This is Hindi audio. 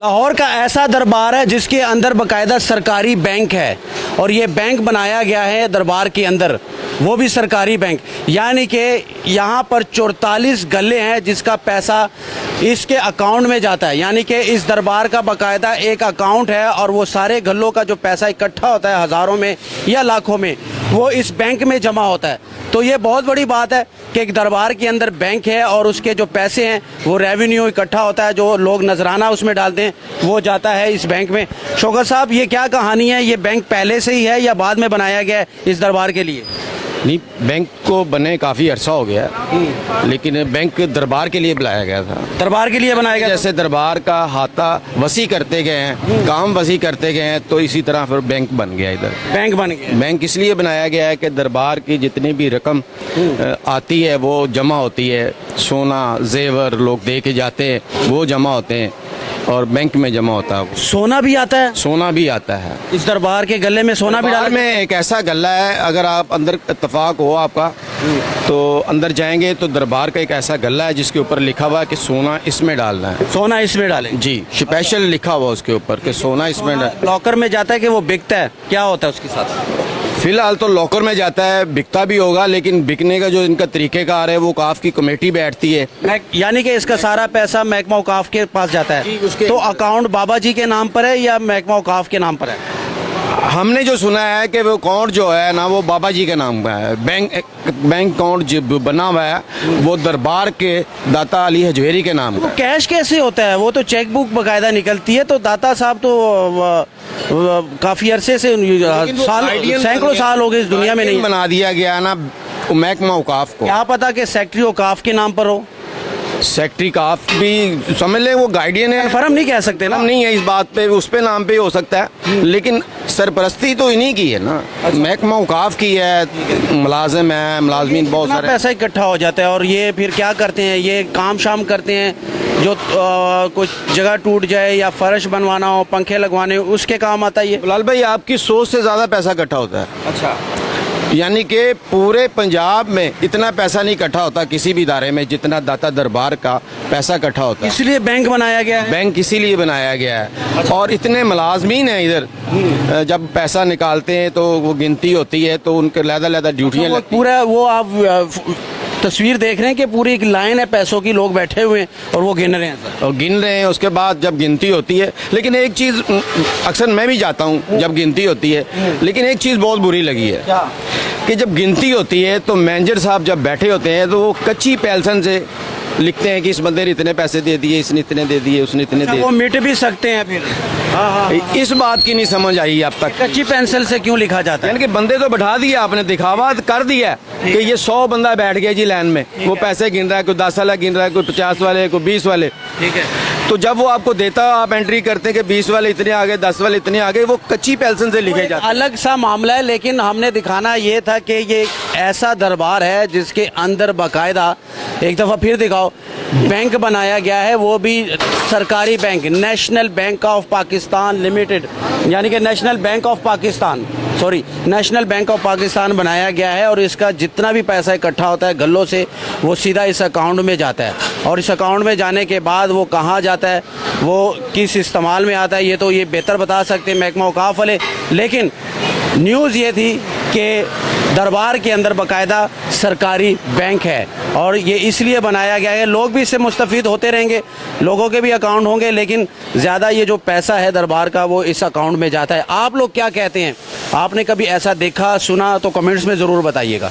लाहौर का ऐसा दरबार है जिसके अंदर बाकायदा सरकारी बैंक है और ये बैंक बनाया गया है दरबार के अंदर, वो भी सरकारी बैंक। यानी कि यहाँ पर 44 गल्ले हैं जिसका पैसा इसके अकाउंट में जाता है। यानी कि इस दरबार का बाकायदा एक अकाउंट है और वो सारे गल्लों का जो पैसा इकट्ठा होता है हज़ारों में या लाखों में, वो इस बैंक में जमा होता है। तो ये बहुत बड़ी बात है कि एक दरबार के अंदर बैंक है और उसके जो पैसे हैं वो रेवेन्यू इकट्ठा होता है, जो लोग नजराना उसमें डालते हैं वो जाता है इस बैंक में। शौकत साहब, ये क्या कहानी है? ये बैंक पहले से ही है या बाद में बनाया गया है इस दरबार के लिए? नहीं, बैंक को बने काफ़ी अरसा हो गया, लेकिन बैंक दरबार के लिए बुलाया गया था। दरबार के लिए बनाया गया? जैसे दरबार का हाथा वसी करते गए हैं, काम वसी करते गए हैं, तो इसी तरह फिर बैंक बन गया। इधर बैंक बन गया। बैंक इसलिए बनाया गया है कि दरबार की जितनी भी रकम आती है वो जमा होती है। सोना जेवर लोग दे के जाते हैं, वो जमा होते हैं और बैंक में जमा होता है। सोना भी आता है? सोना भी आता है। इस दरबार के गले में सोना भी डाला में एक ऐसा गला है, अगर आप अंदर इत्तेफाक हो आपका तो अंदर जाएंगे तो दरबार का एक ऐसा गला है जिसके ऊपर लिखा हुआ है कि सोना इसमें डालना है। सोना इसमें डालें? जी, स्पेशल लिखा हुआ उसके ऊपर कि सोना इसमें लॉकर में जाता है कि वो बिकता है? क्या होता है उसके साथ? फिलहाल तो लॉकर में जाता है, बिकता भी होगा, लेकिन बिकने का जो इनका तरीक़ेकार है वो काफ की कमेटी बैठती है। यानी कि इसका सारा पैसा महकमा औकाफ के पास जाता है? तो अकाउंट बाबा जी के नाम पर है या महकमा औकाफ के नाम पर है? हमने जो सुना है कि वो अकाउंट जो है ना वो बाबा जी के नाम का है। बैंक अकाउंट जो बना हुआ है वो दरबार के दाता अली हजवेरी के नाम का। तो कैश कैसे होता है? वो तो चेक बुक बाकायदा निकलती है। तो दाता साहब तो काफी अरसे से सैकड़ों साल हो गए इस दुनिया में नहीं बना दिया गया ना महकमा औकाफ को। क्या पता कि सेक्रेटरी औकाफ के नाम पर हो? सेक्रेटरी काफ भी समझ ले, वो गाइडियन है, फर्म नहीं कह सकते ना। हम नहीं है इस बात पे, उस पे नाम पे हो सकता है, लेकिन सरपरस्ती तो इन्हीं की है ना। महकमा औकाफ की है, मुलाजिम है, मुलाजमीन बहुत सारे। पैसा इकट्ठा हो जाता है और ये फिर क्या करते हैं? ये काम शाम करते हैं, जो कुछ जगह टूट जाए या फर्श बनवाना हो, पंखे लगवाने हो, उसके काम आता है ये। बिलाल भाई, आपकी सोच से ज़्यादा पैसा इकट्ठा होता है। अच्छा। यानी कि पूरे पंजाब में इतना पैसा नहीं इकट्ठा होता किसी भी इदारे में जितना दाता दरबार का पैसा इकट्ठा होता है। इसलिए बैंक बनाया गया है? बैंक इसीलिए बनाया गया है। अच्छा। और इतने मुलाजमीन हैं इधर, जब पैसा निकालते हैं तो वो गिनती होती है तो उनके लहदा ड्यूटियाँ पूरा वो आप तस्वीर देख रहे हैं कि पूरी एक लाइन है पैसों की, लोग बैठे हुए हैं और वो गिन रहे हैं और गिन रहे हैं। उसके बाद जब गिनती होती है, लेकिन एक चीज़ अक्सर मैं भी जाता हूँ जब गिनती होती है, लेकिन एक चीज़ बहुत बुरी लगी है। क्या? कि जब गिनती होती है तो मैनेजर साहब जब बैठे होते हैं तो वो कच्ची पेंशन से लिखते हैं कि इस बंदे ने इतने पैसे दे दिए, इसने इतने दे दिए, उसने इतने दे। वो मिट भी सकते हैं फिर। हाँ। इस बात की नहीं समझ आई अब तक। कच्ची पेंसिल से क्यों लिखा जाता है? यानी कि बंदे तो बैठा दिया आपने, दिखावा कर दिया कि ये 100 बंदा बैठ गया जी लाइन में, वो पैसे गिन रहा है, कोई 10 वाला गिन रहा है, कोई 50 वाले, कोई 20 वाले। ठीक है। तो जब वो आपको देता, आप एंट्री करते हैं कि 20 वाले इतने आ गए, 10 वाले इतने आ गए, वो कच्ची पेंसिल से लिखे जाते हैं। अलग सा मामला है, लेकिन हमने दिखाना ये था कि ये ऐसा दरबार है जिसके अंदर बाकायदा, एक दफ़ा फिर दिखाओ, बैंक बनाया गया है, वो भी सरकारी bank, national bank of Pakistan limited, यानी कि national bank of Pakistan, sorry, national bank of Pakistan बनाया गया है। और इसका जितना भी पैसा इकट्ठा होता है गल्लों से, वो सीधा इस अकाउंट में जाता है और इस अकाउंट में जाने के बाद वो कहाँ जाता है, वो किस इस्तेमाल में आता है, ये तो ये बेहतर बता सकते हैं महकमा औकाफ वाले। लेकिन न्यूज़ ये थी कि दरबार के अंदर बाकायदा सरकारी बैंक है और ये इसलिए बनाया गया है, लोग भी इससे मुस्तफ़ीद होते रहेंगे, लोगों के भी अकाउंट होंगे, लेकिन ज़्यादा ये जो पैसा है दरबार का वो इस अकाउंट में जाता है। आप लोग क्या कहते हैं? आपने कभी ऐसा देखा, सुना? तो कमेंट्स में ज़रूर बताइएगा।